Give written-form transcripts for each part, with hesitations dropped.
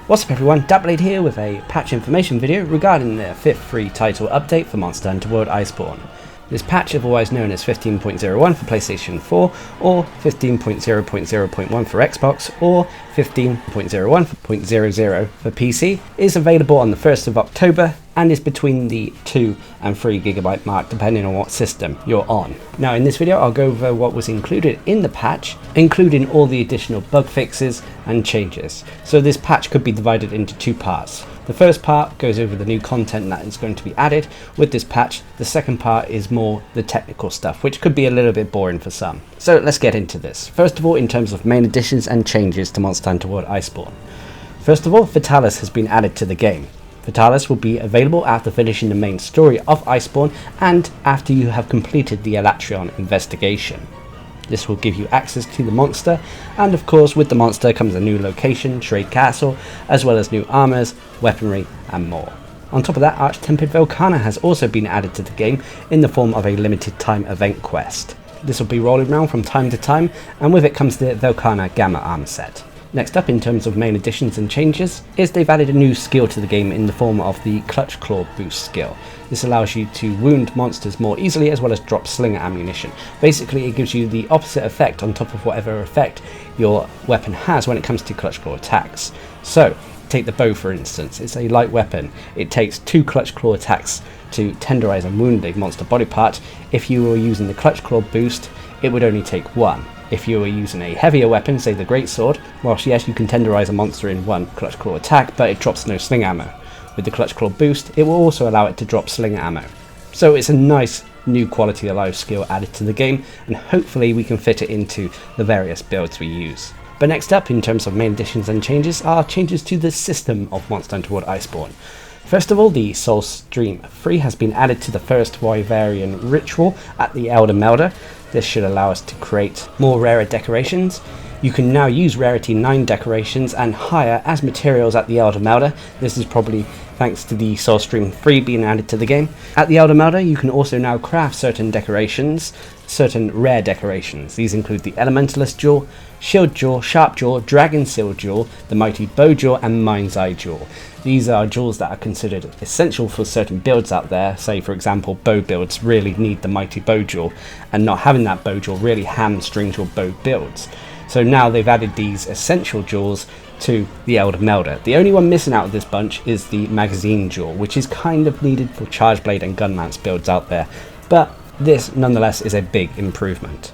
What's up everyone, Darcblade here with a patch information video regarding the 5th free title update for Monster Hunter World Iceborne. This patch, otherwise known as 15.01 for PlayStation 4, or 15.0.0.1 for Xbox, or 15.01.00 for PC, is available on the 1st of October and is between the 2 and 3 GB mark depending on what system you're on. Now in this video I'll go over what was included in the patch, including all the additional bug fixes and changes. So this patch could be divided into two parts. The first part goes over the new content that is going to be added with this patch. The second part is more the technical stuff, which could be a little bit boring for some. So let's get into this. First of all, in terms of main additions and changes to Monster Hunter World Iceborne. First of all, Vitalis has been added to the game. Vitalis will be available after finishing the main story of Iceborne and after you have completed the Elatrion investigation. This will give you access to the monster, and of course with the monster comes a new location, Trade Castle, as well as new armors, weaponry and more. On top of that, Arch-Tempered Velkhana has also been added to the game in the form of a limited time event quest. This will be rolling around from time to time, and with it comes the Velkhana Gamma armor set. Next up in terms of main additions and changes is they've added a new skill to the game in the form of the Clutch Claw boost skill. This allows you to wound monsters more easily as well as drop slinger ammunition. Basically it gives you the opposite effect on top of whatever effect your weapon has when it comes to Clutch Claw attacks. So take the bow for instance, it's a light weapon. It takes 2 Clutch Claw attacks to tenderize and wound a monster body part. If you were using the Clutch Claw boost, it would only take 1. If you were using a heavier weapon, say the Greatsword, whilst yes you can tenderize a monster in 1 Clutch Claw attack, but it drops no sling ammo. With the Clutch Claw boost, it will also allow it to drop slinger ammo. So it's a nice new quality of life skill added to the game, and hopefully we can fit it into the various builds we use. But next up in terms of main additions and changes are changes to the system of Monster Hunter World Iceborne. First of all, the Soul Stream 3 has been added to the first Wyverian ritual at the Elder Melder. This should allow us to create more rarer decorations. You can now use rarity 9 decorations and higher as materials at the Elder Melder. This is probably thanks to the Soul Stream 3 being added to the game. At the Elder Melder you can also now craft certain decorations, certain rare decorations. These include the Elementalist Jewel, Shield Jewel, Sharp Jewel, Dragon Seal Jewel, the Mighty Bow Jewel and Mind's Eye Jewel. These are jewels that are considered essential for certain builds out there. Say for example bow builds really need the Mighty Bow Jewel, and not having that bow jewel really hamstrings your bow builds. So now they've added these essential jewels to the Elder Melder. The only one missing out of this bunch is the Magazine Jewel, which is kind of needed for Chargeblade and Gunlance builds out there, but this nonetheless is a big improvement.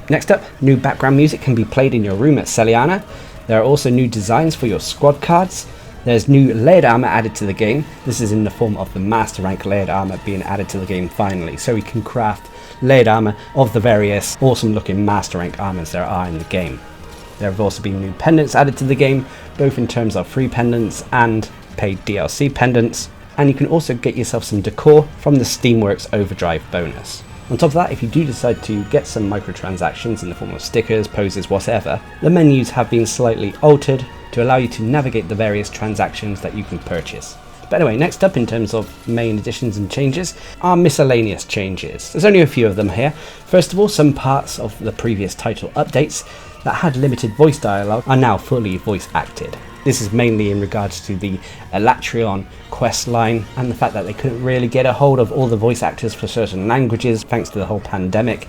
Next up, new background music can be played in your room at Celiana. There are also new designs for your squad cards. There's new layered armor added to the game. This is in the form of the Master Rank layered armor being added to the game finally, so we can craft layered armor of the various awesome looking Master Rank armors there are in the game. There have also been new pendants added to the game, both in terms of free pendants and paid DLC pendants, and you can also get yourself some decor from the Steamworks Overdrive bonus. On top of that, if you do decide to get some microtransactions in the form of stickers, poses, whatever, the menus have been slightly altered to allow you to navigate the various transactions that you can purchase. But anyway, next up in terms of main additions and changes are miscellaneous changes. There's only a few of them here. First of all, some parts of the previous title updates that had limited voice dialogue are now fully voice acted. This is mainly in regards to the Elatrion quest line and the fact that they couldn't really get a hold of all the voice actors for certain languages thanks to the whole pandemic.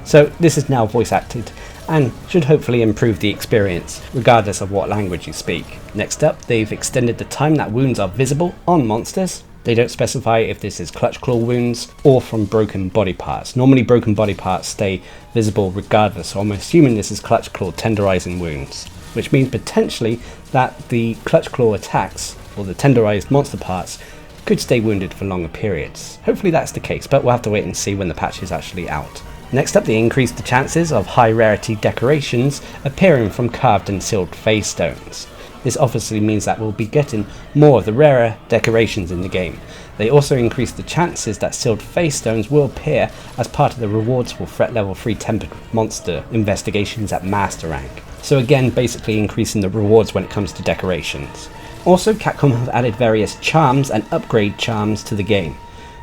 So this is now voice acted and should hopefully improve the experience regardless of what language you speak. Next up, they've extended the time that wounds are visible on monsters. They don't specify if this is Clutch Claw wounds or from broken body parts. Normally broken body parts stay visible regardless, so I'm assuming this is Clutch Claw tenderizing wounds, which means potentially that the Clutch Claw attacks or the tenderized monster parts could stay wounded for longer periods. Hopefully that's the case, but we'll have to wait and see when the patch is actually out. Next up, they increased the chances of high rarity decorations appearing from carved and sealed phase stones. This obviously means that we'll be getting more of the rarer decorations in the game. They also increased the chances that sealed phase stones will appear as part of the rewards for threat level 3 tempered monster investigations at Master Rank. So again, basically increasing the rewards when it comes to decorations. Also, Capcom have added various charms and upgrade charms to the game.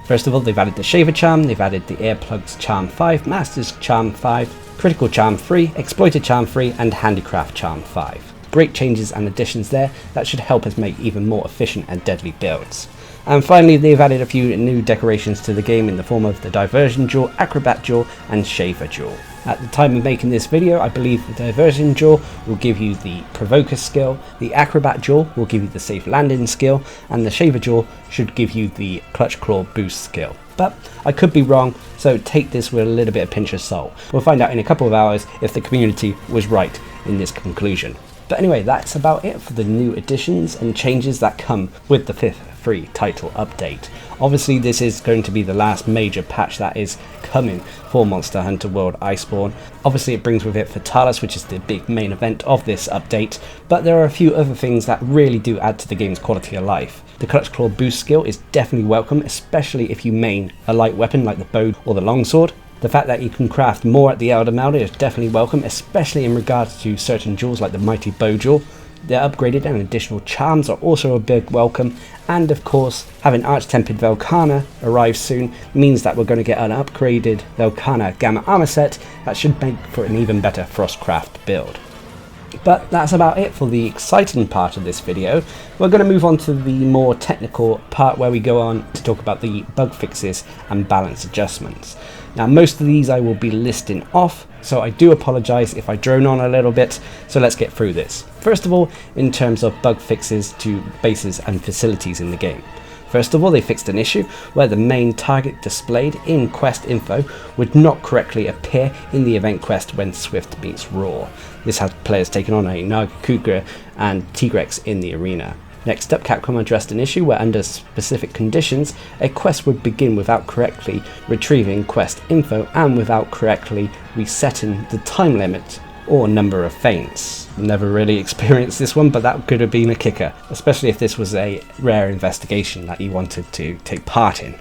First of all, they've added the Shaver Charm, they've added the Earplugs Charm 5, Master's Charm 5, Critical Charm 3, Exploiter Charm 3 and Handicraft Charm 5. Great changes and additions there that should help us make even more efficient and deadly builds. And finally, they've added a few new decorations to the game in the form of the Diversion Jaw, Acrobat Jaw and Shaver Jaw. At the time of making this video, I believe the Diversion Jaw will give you the Provoker skill, the Acrobat Jaw will give you the Safe Landing skill, and the Shaver Jaw should give you the Clutch Claw Boost skill. But I could be wrong, so take this with a little bit of pinch of salt. We'll find out in a couple of hours if the community was right in this conclusion. But anyway, that's about it for the new additions and changes that come with the 5th free title update. Obviously this is going to be the last major patch that is coming for Monster Hunter World Iceborne. Obviously it brings with it Fatalis, which is the big main event of this update, but there are a few other things that really do add to the game's quality of life. The Clutch Claw Boost skill is definitely welcome, especially if you main a light weapon like the bow or the longsword. The fact that you can craft more at the Elder Mountain is definitely welcome, especially in regards to certain jewels like the Mighty Bow Jaw. The upgraded and additional charms are also a big welcome, and of course having Arch-Tempered Velkhana arrive soon means that we're going to get an upgraded Velkhana Gamma Armor set that should make for an even better Frostcraft build. But that's about it for the exciting part of this video. We're going to move on to the more technical part where we go on to talk about the bug fixes and balance adjustments. Now most of these I will be listing off, so I do apologise if I drone on a little bit, so let's get through this. First of all, in terms of bug fixes to bases and facilities in the game. First of all, they fixed an issue where the main target displayed in quest info would not correctly appear in the event quest when Swift meets Raw. This had players taking on a Nagakuga and Tigrex in the arena. Next up, Capcom addressed an issue where under specific conditions, a quest would begin without correctly retrieving quest info and without correctly resetting the time limit or number of feints. Never really experienced this one, but that could have been a kicker, especially if this was a rare investigation that you wanted to take part in.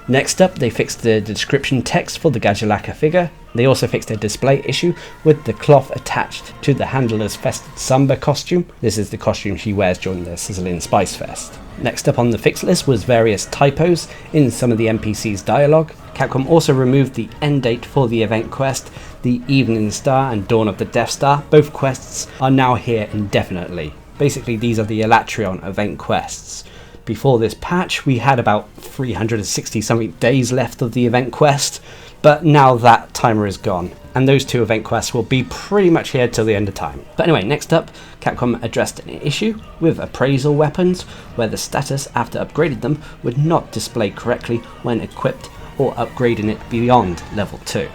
Next up, they fixed the description text for the Gajalaka figure. They also fixed a display issue with the cloth attached to the handler's Fested Samba costume. This is the costume she wears during the Sizzling Spice Fest. Next up on the fix list was various typos in some of the NPC's dialogue. Capcom also removed the end date for the event quest, the Evening Star and Dawn of the Death Star. Both quests are now here indefinitely. Basically these are the Elatrion event quests. Before this patch we had about 360 something days left of the event quest, but now that timer is gone and those two event quests will be pretty much here till the end of time. But anyway, next up, Capcom addressed an issue with appraisal weapons where the status after upgrading them would not display correctly when equipped or upgrading it beyond level 2.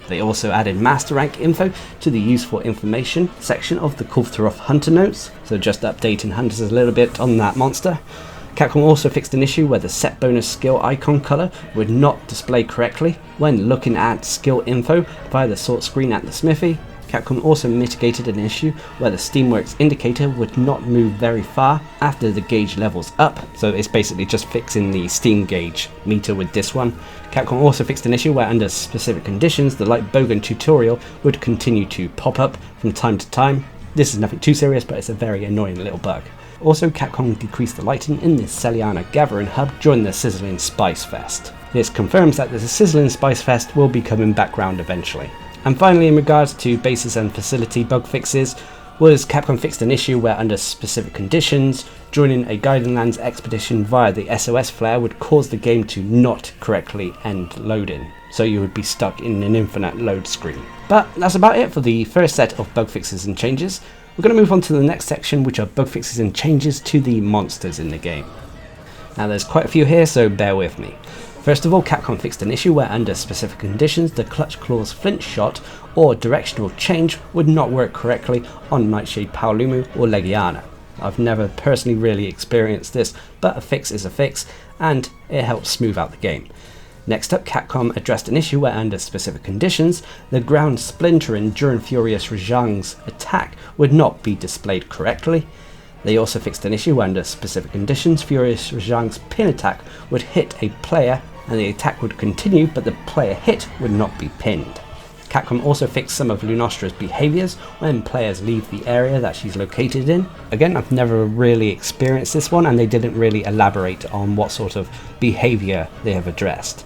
They also added master rank info to the useful information section of the Kulftaroth Hunter notes, so just updating hunters a little bit on that monster. Capcom also fixed an issue where the set bonus skill icon color would not display correctly when looking at skill info via the sort screen at the smithy. Capcom also mitigated an issue where the Steamworks indicator would not move very far after the gauge levels up, so it's basically just fixing the Steam gauge meter with this one. Capcom also fixed an issue where under specific conditions the Light Bogan tutorial would continue to pop up from time to time. This is nothing too serious, but it's a very annoying little bug. Also, Capcom decreased the lighting in the Celiana Gathering Hub during the Sizzling Spice Fest. This confirms that the Sizzling Spice Fest will be coming back round eventually. And finally, in regards to bases and facility bug fixes, was Capcom fixed an issue where under specific conditions, joining a Guiding Lands expedition via the SOS flare would cause the game to not correctly end loading, so you would be stuck in an infinite load screen. But that's about it for the first set of bug fixes and changes. We're going to move on to the next section, which are bug fixes and changes to the monsters in the game. Now there's quite a few here, so bear with me. First of all, Capcom fixed an issue where under specific conditions the Clutch Claw's flint shot or directional change would not work correctly on Nightshade Paolumu or Legiana. I've never personally really experienced this, but a fix is a fix and it helps smooth out the game. Next up, Capcom addressed an issue where under specific conditions the ground splintering during Furious Rajang's attack would not be displayed correctly. They also fixed an issue where under specific conditions Furious Rajang's pin attack would hit a player and the attack would continue, but the player hit would not be pinned. Capcom also fixed some of Lunostra's behaviours when players leave the area that she's located in. Again, I've never really experienced this one and they didn't really elaborate on what sort of behaviour they have addressed.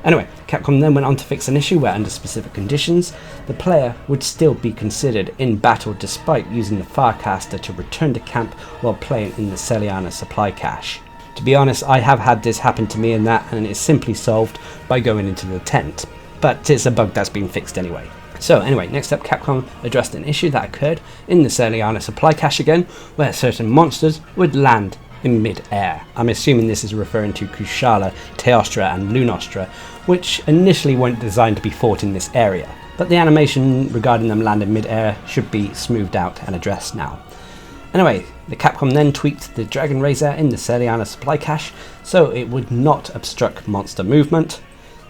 Anyway, Capcom then went on to fix an issue where under specific conditions, the player would still be considered in battle despite using the Farcaster to return to camp while playing in the Miscellaneous supply cache. To be honest, I have had this happen to me and it's simply solved by going into the tent, but it's a bug that's been fixed anyway. So anyway, next up, Capcom addressed an issue that occurred in the Miscellaneous supply cache again, where certain monsters would land in mid-air. I'm assuming this is referring to Kushala, Teostra and Lunostra, which initially weren't designed to be fought in this area, but the animation regarding them landing mid-air should be smoothed out and addressed now. Anyway, the Capcom then tweaked the Dragon Razor in the Miscellaneous supply cache so it would not obstruct monster movement.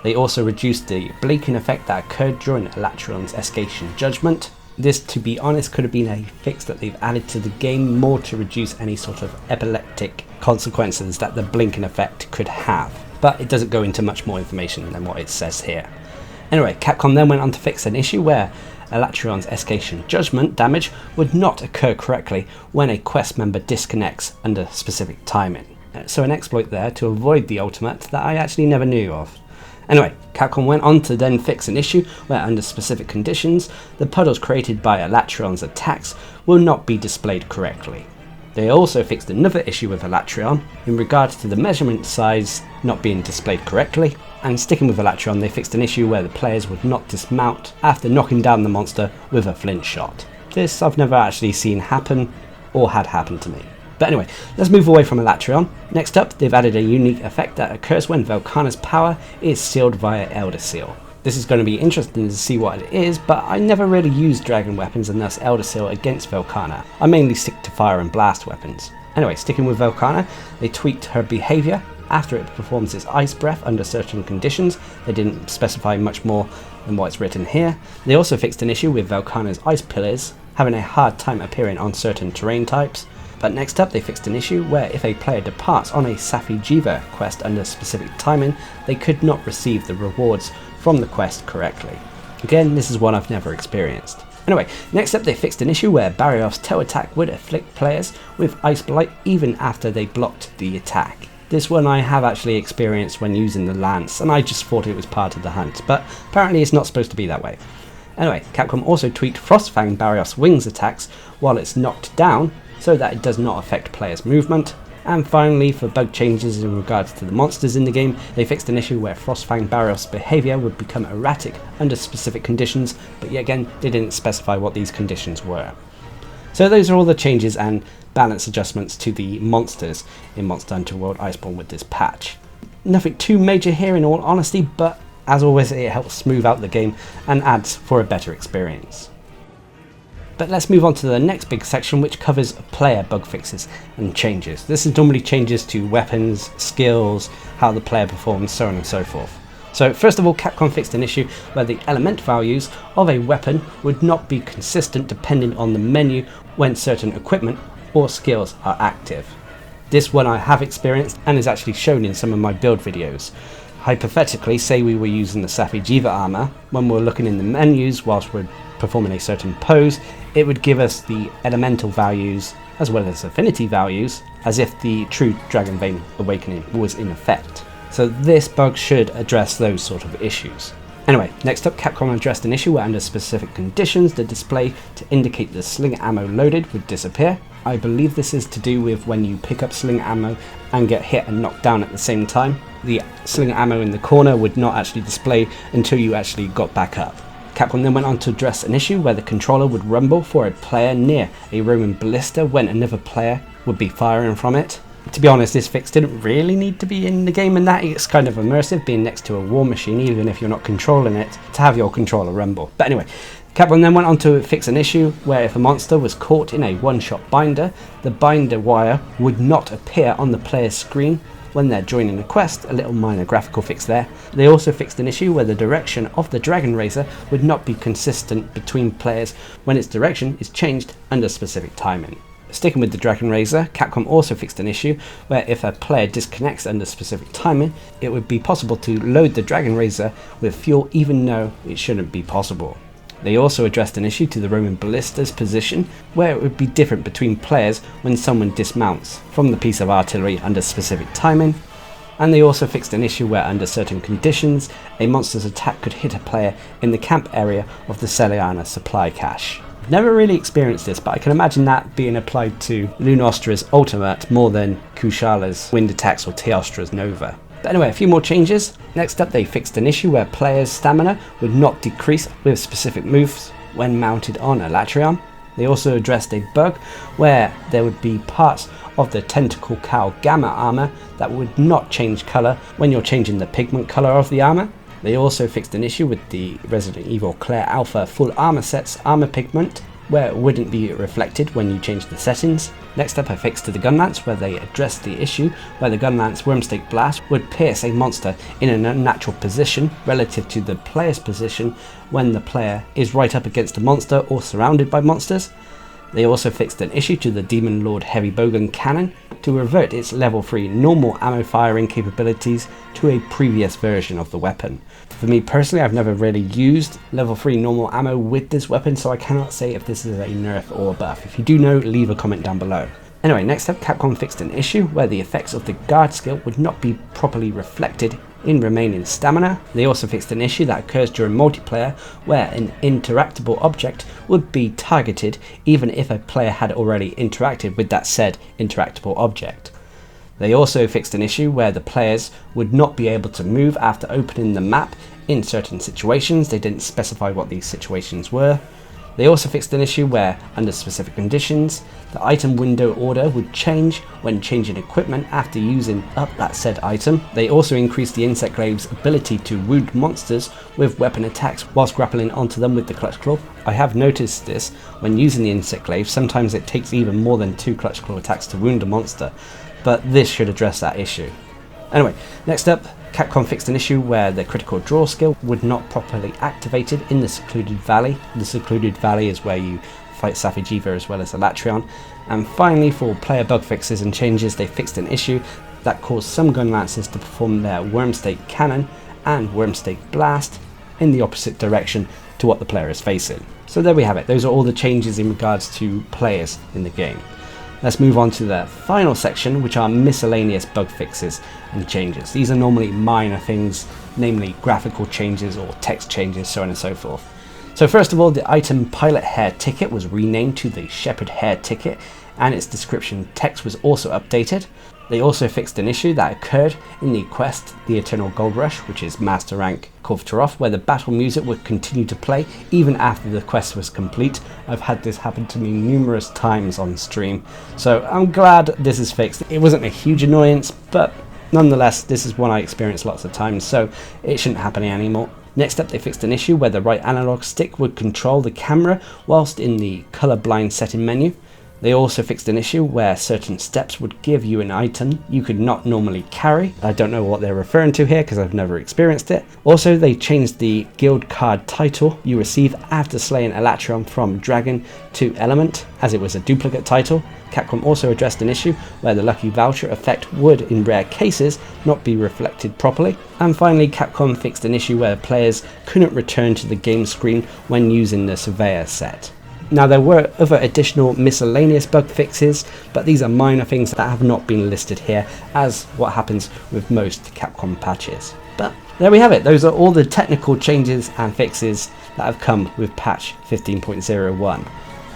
They also reduced the blinking effect that occurred during Elatrion's Escation Judgment. This, to be honest, could have been a fix that they've added to the game more to reduce any sort of epileptic consequences that the blinking effect could have, but it doesn't go into much more information than what it says here. Anyway, Capcom then went on to fix an issue where Elatrion's Escation Judgment damage would not occur correctly when a quest member disconnects under specific timing. So an exploit there to avoid the ultimate that I actually never knew of. Anyway, Capcom went on to then fix an issue where under specific conditions, the puddles created by Elatrion's attacks will not be displayed correctly. They also fixed another issue with Elatrion in regards to the measurement size not being displayed correctly, and sticking with Elatrion, they fixed an issue where the players would not dismount after knocking down the monster with a flint shot. This I've never actually seen happen or had happen to me. But anyway, let's move away from Elatrion. Next up, they've added a unique effect that occurs when Velkhana's power is sealed via Elder Seal. This is going to be interesting to see what it is, but I never really used dragon weapons and thus Elder Seal against Velkhana. I mainly stick to fire and blast weapons. Anyway, sticking with Velkhana, they tweaked her behaviour after it performs its ice breath under certain conditions. They didn't specify much more than what's written here. They also fixed an issue with Velkhana's ice pillars having a hard time appearing on certain terrain types. But next up, they fixed an issue where if a player departs on a Safi Jiva quest under specific timing, they could not receive the rewards from the quest correctly. Again, this is one I've never experienced. Anyway, next up they fixed an issue where Barrios' toe attack would afflict players with Ice Blight even after they blocked the attack. This one I have actually experienced when using the lance, and I just thought it was part of the hunt, but apparently it's not supposed to be that way. Anyway, Capcom also tweaked Frostfang Barrios' wings attacks while it's knocked down, so that it does not affect players' movement. And finally, for bug changes in regards to the monsters in the game, they fixed an issue where Frostfang Barrios' behaviour would become erratic under specific conditions, but yet again, they didn't specify what these conditions were. So those are all the changes and balance adjustments to the monsters in Monster Hunter World Iceborne with this patch. Nothing too major here in all honesty, but as always it helps smooth out the game and adds for a better experience. But let's move on to the next big section, which covers player bug fixes and changes. This is normally changes to weapons, skills, how the player performs, so on and so forth. So first of all, Capcom fixed an issue where the element values of a weapon would not be consistent depending on the menu when certain equipment or skills are active. This one I have experienced and is actually shown in some of my build videos. Hypothetically, say we were using the Safi Jiva armor, when we're looking in the menus whilst we're performing a certain pose, it would give us the elemental values as well as affinity values as if the true Dragon Vein Awakening was in effect. So this bug should address those sort of issues. Anyway, next up, Capcom addressed an issue where under specific conditions the display to indicate the sling ammo loaded would disappear. I believe this is to do with when you pick up sling ammo and get hit and knocked down at the same time. The sling ammo in the corner would not actually display until you actually got back up. Capcom then went on to address an issue where the controller would rumble for a player near a Roman ballista when another player would be firing from it. To be honest, this fix didn't really need to be in the game, and that it's kind of immersive being next to a war machine even if you're not controlling it, to have your controller rumble. But anyway, Capcom then went on to fix an issue where if a monster was caught in a one-shot binder, the binder wire would not appear on the player's screen when they're joining a quest, a little minor graphical fix there. They also fixed an issue where the direction of the Dragon Razor would not be consistent between players when its direction is changed under specific timing. Sticking with the Dragon Razor, Capcom also fixed an issue where if a player disconnects under specific timing, it would be possible to load the Dragon Razor with fuel even though it shouldn't be possible. They also addressed an issue to the Roman ballista's position where it would be different between players when someone dismounts from the piece of artillery under specific timing. And they also fixed an issue where under certain conditions, a monster's attack could hit a player in the camp area of the Celiana supply cache. I've never really experienced this, but I can imagine that being applied to Lunostra's ultimate more than Kushala's wind attacks or Teostra's Nova. But anyway, a few more changes. Next up, they fixed an issue where players' stamina would not decrease with specific moves when mounted on Elatrion. They also addressed a bug where there would be parts of the Tentacle Cow Gamma armor that would not change color when you're changing the pigment color of the armor. They also fixed an issue with the Resident Evil Claire Alpha full armor set's armor pigment, where it wouldn't be reflected when you change the settings. Next up, a fix to the Gunlance, where they addressed the issue where the Gunlance Wormstake Blast would pierce a monster in an unnatural position relative to the player's position when the player is right up against a monster or surrounded by monsters. They also fixed an issue to the Demon Lord Heavy Bowgun Cannon to revert its level 3 normal ammo firing capabilities to a previous version of the weapon. For me personally, I've never really used level 3 normal ammo with this weapon, so I cannot say if this is a nerf or a buff. If you do know, leave a comment down below. Anyway, next up, Capcom fixed an issue where the effects of the guard skill would not be properly reflected in remaining stamina. They also fixed an issue that occurs during multiplayer where an interactable object would be targeted even if a player had already interacted with that said interactable object. They also fixed an issue where the players would not be able to move after opening the map in certain situations. They didn't specify what these situations were. They also fixed an issue where, under specific conditions, the item window order would change when changing equipment after using up that said item. They also increased the Insect Glaive's ability to wound monsters with weapon attacks whilst grappling onto them with the Clutch Claw. I have noticed this when using the Insect Glaive. Sometimes it takes even more than 2 Clutch Claw attacks to wound a monster, but this should address that issue. Anyway, next up, Capcom fixed an issue where the critical draw skill would not properly activated in the Secluded Valley. The Secluded Valley is where you fight Safi'jiiva as well as Elatrion. And finally, for player bug fixes and changes, they fixed an issue that caused some gun lancers to perform their Wormstake Cannon and Wormstake Blast in the opposite direction to what the player is facing. So there we have it. Those are all the changes in regards to players in the game. Let's move on to the final section, which are miscellaneous bug fixes and changes. These are normally minor things, namely graphical changes or text changes, so on and so forth. So first of all, the item Pilot Hair Ticket was renamed to the Shepherd Hair Ticket, and its description text was also updated. They also fixed an issue that occurred in the quest, the Eternal Gold Rush, which is Master Rank Kovturov, where the battle music would continue to play even after the quest was complete. I've had this happen to me numerous times on stream, so I'm glad this is fixed. It wasn't a huge annoyance, but nonetheless, this is one I experienced lots of times, so it shouldn't happen anymore. Next up, they fixed an issue where the right analog stick would control the camera whilst in the colorblind setting menu. They also fixed an issue where certain steps would give you an item you could not normally carry. I don't know what they're referring to here because I've never experienced it. Also, they changed the guild card title you receive after slaying Elatrion from Dragon to Element, as it was a duplicate title. Capcom also addressed an issue where the Lucky Voucher effect would, in rare cases, not be reflected properly. And finally, Capcom fixed an issue where players couldn't return to the game screen when using the Surveyor set. Now, there were other additional miscellaneous bug fixes, but these are minor things that have not been listed here, as what happens with most Capcom patches. But there we have it. Those are all the technical changes and fixes that have come with patch 15.01.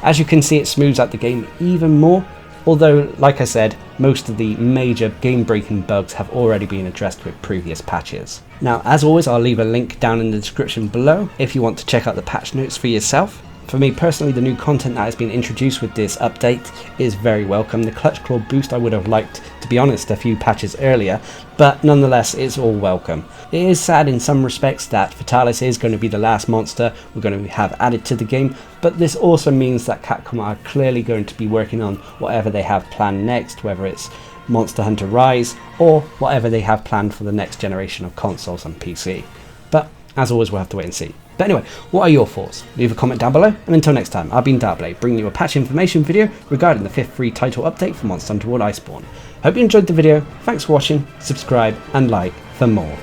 As you can see, it smooths out the game even more, although, like I said, most of the major game-breaking bugs have already been addressed with previous patches. Now, as always, I'll leave a link down in the description below if you want to check out the patch notes for yourself. For me personally, the new content that has been introduced with this update is very welcome. The Clutch Claw boost I would have liked, to be honest, a few patches earlier, but nonetheless, it's all welcome. It is sad in some respects that Fatalis is going to be the last monster we're going to have added to the game, but this also means that Capcom are clearly going to be working on whatever they have planned next, whether it's Monster Hunter Rise or whatever they have planned for the next generation of consoles and PC. But as always, we'll have to wait and see. But anyway, what are your thoughts? Leave a comment down below, and until next time, I've been Darcblade, bringing you a patch information video regarding the 5th free title update for Monster Hunter Iceborne. Hope you enjoyed the video, thanks for watching, subscribe and like for more.